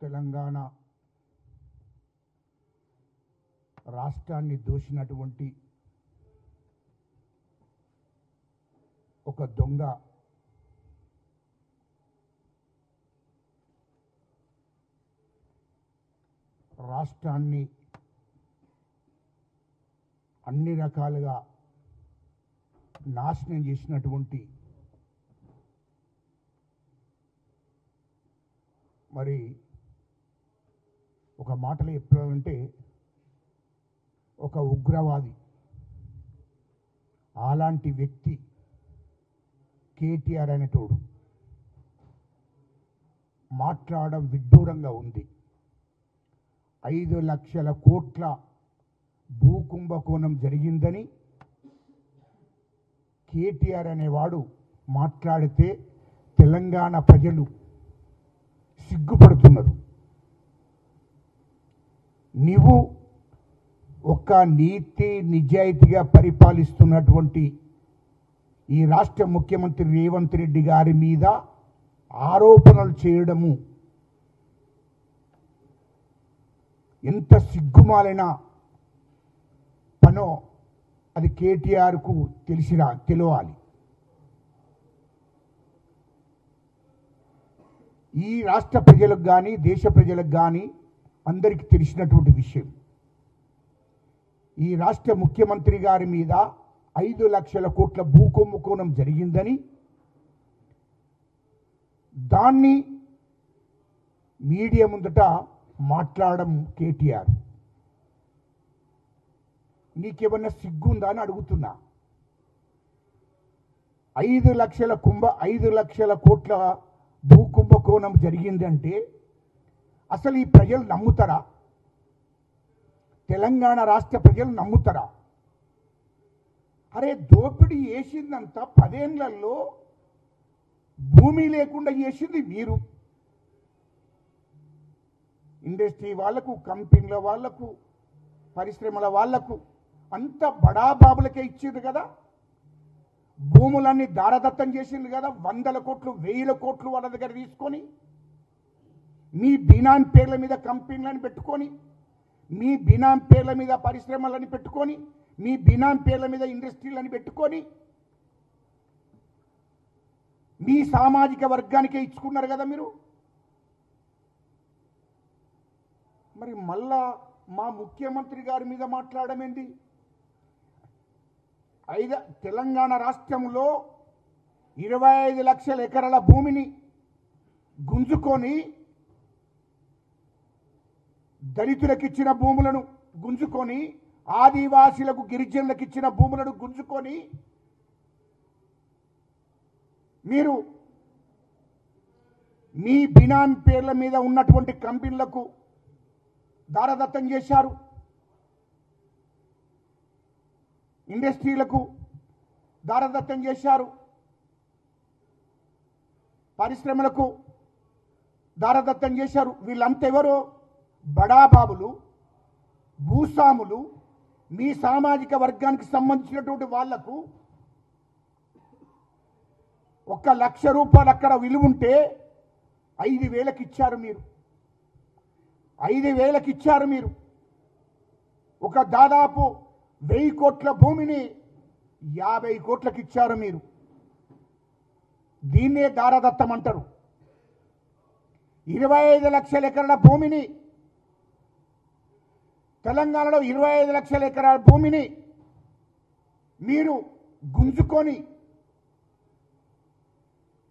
తెలంగాణ రాష్ట్రాన్ని దోచినటువంటి ఒక దొంగ రాష్ట్రాన్ని అన్ని రకాలుగా నాశనం చేసినటువంటి మరి ఒక మాటలో చెప్పాలంటే ఒక ఉగ్రవాది అలాంటి వ్యక్తి కేటీఆర్ అనేటోడు మాట్లాడడం విడ్డూరంగా ఉంది. 5 లక్షల కోట్ల భూకుంభకోణం జరిగిందని కేటీఆర్ అనేవాడు మాట్లాడితే తెలంగాణ ప్రజలు సిగ్గుపడుతున్నారు. నీవు ఒక నీతి నిజాయితీగా పరిపాలిస్తున్నటువంటి ఈ రాష్ట్ర ముఖ్యమంత్రి రేవంత్ రెడ్డి గారి మీద ఆరోపణలు చేయడము ఎంత సిగ్గుమాలిన పనో అది కేటీఆర్కు తెలియాలి. ఈ రాష్ట్ర ప్రజలకు కానీ దేశ ప్రజలకు కానీ అందరికీ తెలిసినటువంటి విషయం. ఈ రాష్ట్ర ముఖ్యమంత్రి గారి మీద 5 లక్షల కోట్ల భూకుంభకోణం జరిగిందని దాన్ని మీడియా ముందట మాట్లాడడం కేటీఆర్ నీకేమన్నా సిగ్గుందా అని అడుగుతున్నా. 5 లక్షల కోట్ల భూకుంభకోణం జరిగిందంటే అసలు ఈ ప్రజలు నమ్ముతారా? తెలంగాణ రాష్ట్ర ప్రజలు నమ్ముతారా? అరే దోపిడీ చేసిందంతా 10 ఏళ్లలో భూమి లేకుండా చేసింది మీరు. ఇండస్ట్రీ వాళ్లకు, కంపెనీల వాళ్లకు, పరిశ్రమల వాళ్లకు అంత బడాబాబులకే ఇచ్చింది కదా. భూములన్నీ దారదత్తం చేసింది కదా. 100 కోట్లు 1000 కోట్లు వాళ్ళ దగ్గర తీసుకొని మీ బినాన్ పేర్ల మీద కంపెనీలను పెట్టుకొని, మీ బినాన్ పేర్ల మీద పరిశ్రమలను పెట్టుకొని, మీ బినాన్ పేర్ల మీద ఇండస్ట్రీలను పెట్టుకొని మీ సామాజిక వర్గానికే ఇచ్చుకున్నారు కదా మీరు. మరి మళ్ళా మా ముఖ్యమంత్రి గారి మీద మాట్లాడమేంటి? తెలంగాణ రాష్ట్రంలో 25 లక్షల ఎకరాల భూమిని గుంజుకొని దళితులకు ఇచ్చిన భూములను గుంజుకొని, ఆదివాసీలకు గిరిజనులకు ఇచ్చిన భూములను గుంజుకొని మీరు మీ బినాన్ పేర్ల మీద ఉన్నటువంటి కంపెనీలకు దారదత్తం చేశారు. ఇండస్ట్రీలకు దారదత్తం చేశారు. పరిశ్రమలకు దారదత్తం చేశారు. వీళ్ళంతా ఎవరో బడాబాబులు, భూస్వాములు. మీ సామాజిక వర్గానికి సంబంధించినటువంటి వాళ్లకు 1 లక్ష రూపాయలు అక్కడ విలువ ఉంటే 5,000కి ఇచ్చారు మీరు. 5,000కి ఇచ్చారు మీరు. ఒక దాదాపు 1000 కోట్ల భూమిని 50 కోట్లకి ఇచ్చారు మీరు. దీన్నే దారదత్తం అంటారు. 25 లక్షల ఎకరాల భూమిని, తెలంగాణలో 25 లక్షల ఎకరాల భూమిని మీరు గుంజుకొని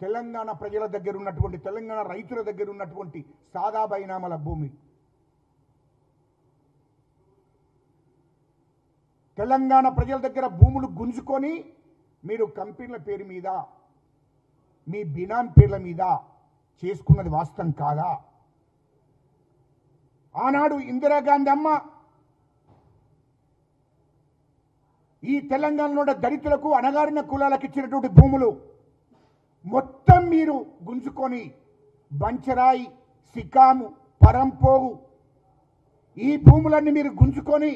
తెలంగాణ ప్రజల దగ్గర ఉన్నటువంటి, తెలంగాణ రైతుల దగ్గర ఉన్నటువంటి సాదా బైనామాల భూమి, తెలంగాణ ప్రజల దగ్గర భూములు గుంజుకొని మీరు కంపెనీల పేరు మీద, మీ బినాన్ పేర్ల మీద చేసుకున్నది వాస్తవం కాదా? ఆనాడు ఇందిరాగాంధీ అమ్మ ఈ తెలంగాణలో దళితులకు, అణగారిన కులాలకు ఇచ్చినటువంటి భూములు మొత్తం మీరు గుంజుకొని బంచరాయి, సికాము, పరంపోగు ఈ భూములన్నీ మీరు గుంజుకొని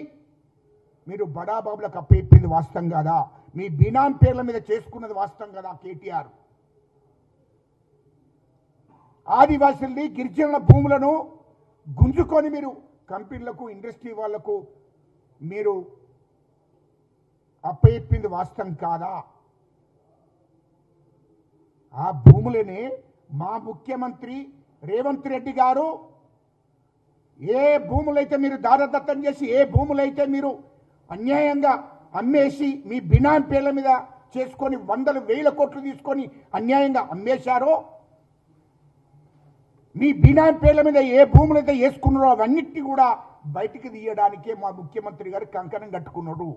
మీరు బడాబాబులకు అప్పచెప్పింది వాస్తవం కాదా? మీ బినాన్ పేర్ల మీద చేసుకున్నది వాస్తవం కదా కేటీఆర్? ఆదివాసుల్ని, గిరిజనుల భూములను గుంజుకొని మీరు కంపెనీలకు ఇండస్ట్రీ వాళ్లకు మీరు అప్పచెప్పింది వాస్తవం కాదా? ఆ భూములనే మా ముఖ్యమంత్రి రేవంత్ రెడ్డి గారు ఏ భూములైతే మీరు దారదత్తం చేసి, ఏ భూములైతే మీరు అన్యాయంగా అమ్మేసి మీ బినామీ పేర్ల మీద చేసుకొని వందల వేల కోట్లు తీసుకొని అన్యాయంగా అమ్మేశారో, మీ బినామీ పేర్ల మీద ఏ భూములైతే వేసుకున్నారో అవన్నిటిని కూడా బయటికి తీయడానికే మా ముఖ్యమంత్రి గారు కంకణం కట్టుకున్నాడు.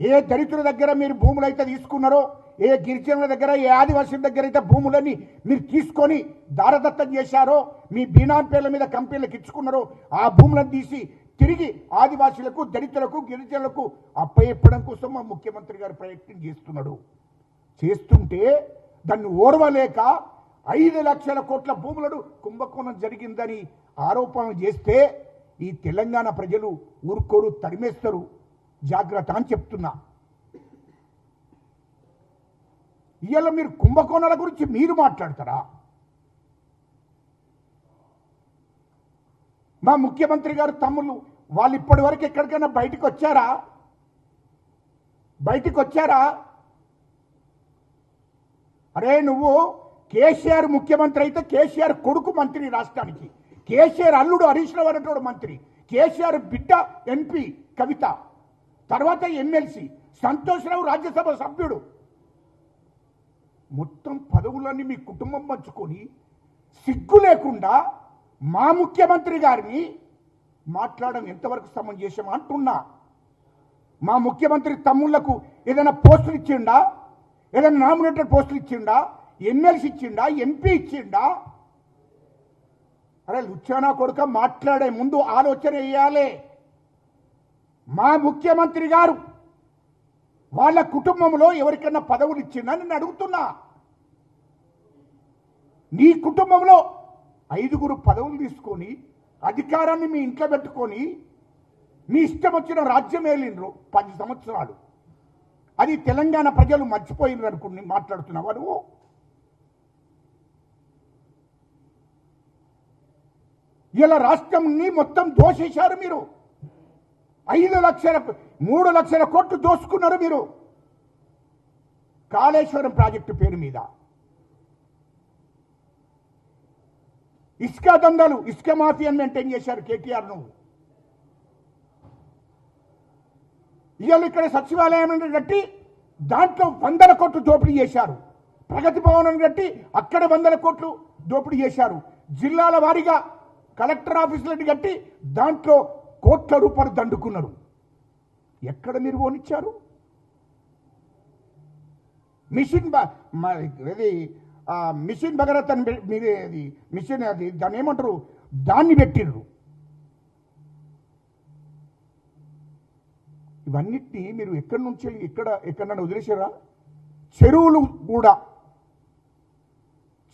ఏ దళితుల దగ్గర మీరు భూములు అయితే తీసుకున్నారో, ఏ గిరిజనుల దగ్గర, ఏ ఆదివాసుల దగ్గర అయితే భూములని మీరు తీసుకొని దారదత్తం చేశారో, మీ బినామీ పేర్ల మీద కంపెనీలకు ఇచ్చుకున్నారో, ఆ భూములను తీసి తిరిగి ఆదివాసులకు, దళితులకు, గిరిజనులకు అప్పచెప్పడం కోసం మా ముఖ్యమంత్రి గారు ప్రయత్నం చేస్తున్నాడు. చేస్తుంటే దాన్ని ఓర్వలేక 5 లక్షల కోట్ల భూములను కుంభకోణం జరిగిందని ఆరోపణలు చేస్తే ఈ తెలంగాణ ప్రజలు ఊరుకోరు, తరిమేస్తారు. జాగ్రత్త అని చెప్తున్నా. ఇవాళ మీరు కుంభకోణాల గురించి మీరు మాట్లాడతారా? మా ముఖ్యమంత్రి గారు తమ్ముళ్ళు వాళ్ళు ఇప్పటి వరకు ఎక్కడికైనా బయటికి వచ్చారా? అరే నువ్వు కేసీఆర్ ముఖ్యమంత్రి అయితే కేసీఆర్ కొడుకు మంత్రి రాష్ట్రానికి, కేసీఆర్ అల్లుడు హరీష్ రావు అనేటోడు మంత్రి, కేసీఆర్ బిడ్డ ఎంపీ కవిత, తర్వాత ఎమ్మెల్సీ సంతోష్రావు రాజ్యసభ సభ్యుడు. మొత్తం పదవులన్నీ మీ కుటుంబం పంచుకొని సిగ్గు లేకుండా మా ముఖ్యమంత్రి గారిని మాట్లాడడం ఎంతవరకు సమంజసం అంటున్నా. మా ముఖ్యమంత్రి తమ్ముళ్లకు ఏదైనా పోస్టులు ఇచ్చిండా? ఏదైనా నామినేటెడ్ పోస్టులు ఇచ్చిండా? ఎమ్మెల్సీ ఇచ్చిండా? ఎంపీ ఇచ్చిండా? అరే లుచ్చానా కొడుక, మాట్లాడే ముందు ఆలోచన వేయాలి. మా ముఖ్యమంత్రి గారు వాళ్ళ కుటుంబంలో ఎవరికైనా పదవులు ఇచ్చిందా నేను అడుగుతున్నా. నీ కుటుంబంలో 5 పదవులు తీసుకొని అధికారాన్ని మీ ఇంట్లో పెట్టుకొని మీ ఇష్టం వచ్చిన రాజ్యం ఏలిండ్రు 10 సంవత్సరాలు. అది తెలంగాణ ప్రజలు మర్చిపోయినారు అనుకుని మాట్లాడుతున్నావా నువ్వు? ఇలా రాష్ట్రంని మొత్తం దోషేశారు మీరు. 3 లక్షల కోట్లు దోసుకున్నారు మీరు కాళేశ్వరం ప్రాజెక్టు పేరు మీద. ఇసుక దందాలు, ఇసుక మాఫియాను మెయింటైన్ చేశారు కేటీఆర్. నువ్వు ఇవాళ ఇక్కడ సచివాలయం కట్టి దాంట్లో 100 కోట్లు దోపిడీ చేశారు. ప్రగతి భవనం కట్టి అక్కడ 100 కోట్లు దోపిడీ చేశారు. జిల్లాల వారీగా కలెక్టర్ ఆఫీసులను కట్టి దాంట్లో కోట్ల రూపాయలు దండుకున్నారు. ఎక్కడ మీరు ఓనిచ్చారు? మిషన్ భగరత్ అని మీరు మిషన్ అది దాన్ని ఏమంటారు, దాన్ని పెట్టిర్రు. ఇవన్నిటినీ మీరు ఎక్కడి నుంచి ఎక్కడన్నా వదిలేసారా?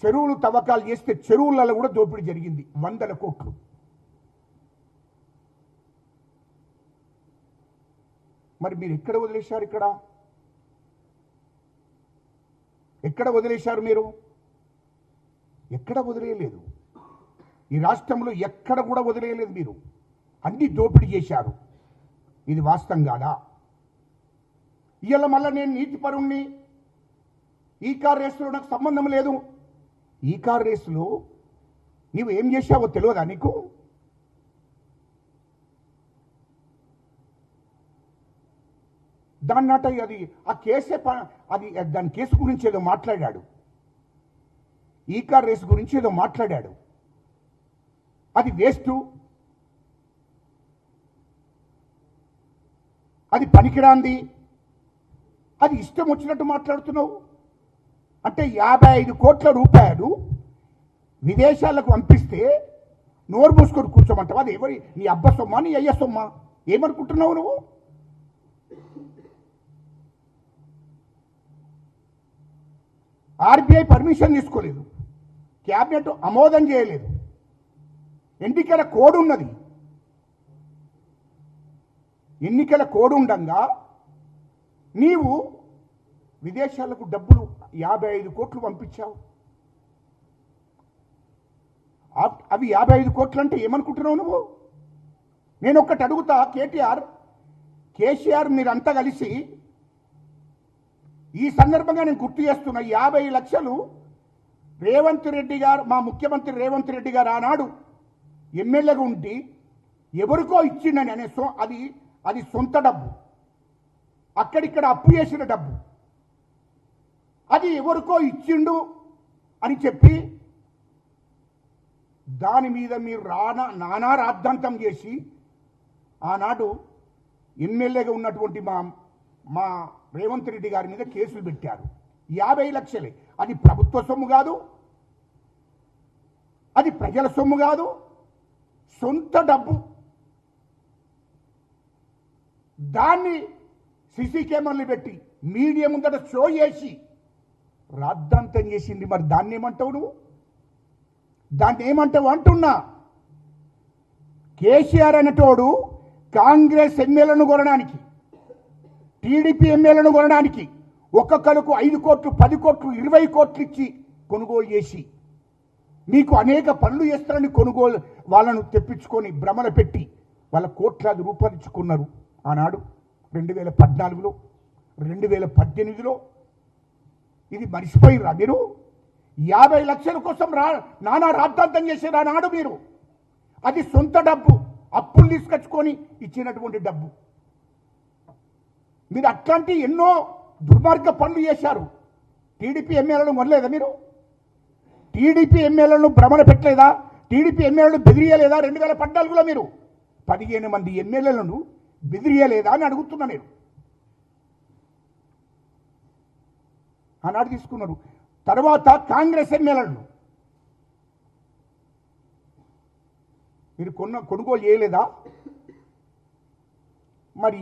చెరువులు తవ్వకాలు చేస్తే చెరువులలో కూడా దోపిడీ జరిగింది 100 కోట్లు. మరి మీరు ఎక్కడ వదిలేశారు? ఎక్కడ వదిలేశారు మీరు? ఎక్కడ వదిలేయలేదు. ఈ రాష్ట్రంలో ఎక్కడ కూడా వదిలేయలేదు మీరు. అన్ని దోపిడీ చేశారు. ఇది వాస్తవం కాదా? ఇవాళ మళ్ళీ నేను నీతిపరుణ్ణి, ఈ కార్ రేసులో నాకు సంబంధం లేదు. ఈ కార్ రేసులో నీవు ఏం చేశావో తెలియదా నీకు? దాన్నట అది ఆ కేసే అది దాని కేసు గురించి ఏదో మాట్లాడాడు. ఈ కార్ రేసు గురించి ఏదో మాట్లాడాడు. అది వేస్ట్, అది పనికిరాంది, అది ఇష్టం వచ్చినట్టు మాట్లాడుతున్నావు. అంటే 55 కోట్ల రూపాయలు విదేశాలకు పంపిస్తే నోరు మూసుకొని కూర్చోమంటావు. అది ఎవరి, నీ అబ్బ సొమ్మా, నీ అయ్య సొమ్మా? ఏమనుకుంటున్నావు నువ్వు? ఆర్బీఐ పర్మిషన్ తీసుకోలేదు, క్యాబినెట్ ఆమోదం చేయలేదు, ఎన్నికల కోడ్ ఉన్నది. ఎన్నికల కోడ్ ఉండగా నీవు విదేశాలకు డబ్బులు 55 కోట్లు పంపించావు. అవి 55 కోట్లు అంటే ఏమనుకుంటున్నావు నువ్వు? నేను ఒక్కటి అడుగుతా, కేసీఆర్ మీరంతా కలిసి ఈ సందర్భంగా నేను గుర్తు చేస్తున్నా, 50 లక్షలు రేవంత్ రెడ్డి గారు, మా ముఖ్యమంత్రి రేవంత్ రెడ్డి గారు ఆనాడు ఎమ్మెల్యేగా ఉండి ఎవరికో ఇచ్చిండని అనే అది సొంత డబ్బు, అక్కడిక్కడ అప్పు చేసిన డబ్బు, అది ఎవరికో ఇచ్చిండు అని చెప్పి దాని మీద మీరు నానా రాద్ధాంతం చేసి ఆనాడు ఎమ్మెల్యేగా ఉన్నటువంటి మా రేవంత్ రెడ్డి గారి మీద కేసులు పెట్టారు. 50 లక్షలే, అది ప్రభుత్వ సొమ్ము కాదు, అది ప్రజల సొమ్ము కాదు, సొంత డబ్బు. దాన్ని సీసీ కెమెరాలు పెట్టి మీడియా ముందట షో చేసి రాద్ధాంతం చేసింది. మరి దాన్ని ఏమంటావు నువ్వు? దాన్ని ఏమంటావు అంటున్నా. కేసీఆర్ అనేటోడు కాంగ్రెస్ ఎమ్మెల్యేలను కొనడానికి, టీడీపీ ఎమ్మెల్యేలను కొనడానికి ఒక్కొక్కరికి 5 కోట్లు 10 కోట్లు 20 కోట్లు ఇచ్చి కొనుగోలు చేసి మీకు అనేక పనులు చేస్తారని కొనుగోలు వాళ్ళను తెప్పించుకొని భ్రమలు పెట్టి వాళ్ళ కోట్లాది రూపాయలు ఇచ్చుకున్నారు ఆనాడు 2014లో 2018లో. ఇది మర్చిపోయిర్రా మీరు? 50 లక్షల కోసం నానా రాద్ధాంతం చేశారు ఆనాడు మీరు. అది సొంత డబ్బు, అప్పులు తీసుకొచ్చుకొని ఇచ్చినటువంటి డబ్బు. మీరు అట్లాంటి ఎన్నో దుర్మార్గ పనులు చేశారు. టీడీపీ ఎమ్మెల్యేలను కొనలేదా మీరు? టీడీపీ ఎమ్మెల్యేలను భ్రమణ పెట్టలేదా? టీడీపీ ఎమ్మెల్యేలను బెదిరియలేదా? 2014లో మీరు 15 మంది ఎమ్మెల్యేలను బెదిరియలేదా అని అడుగుతున్నా నేను. ఆనాడు తీసుకున్నారు. తర్వాత కాంగ్రెస్ ఎమ్మెల్యేలను మీరు కొనుగోలు చేయలేదా? మరి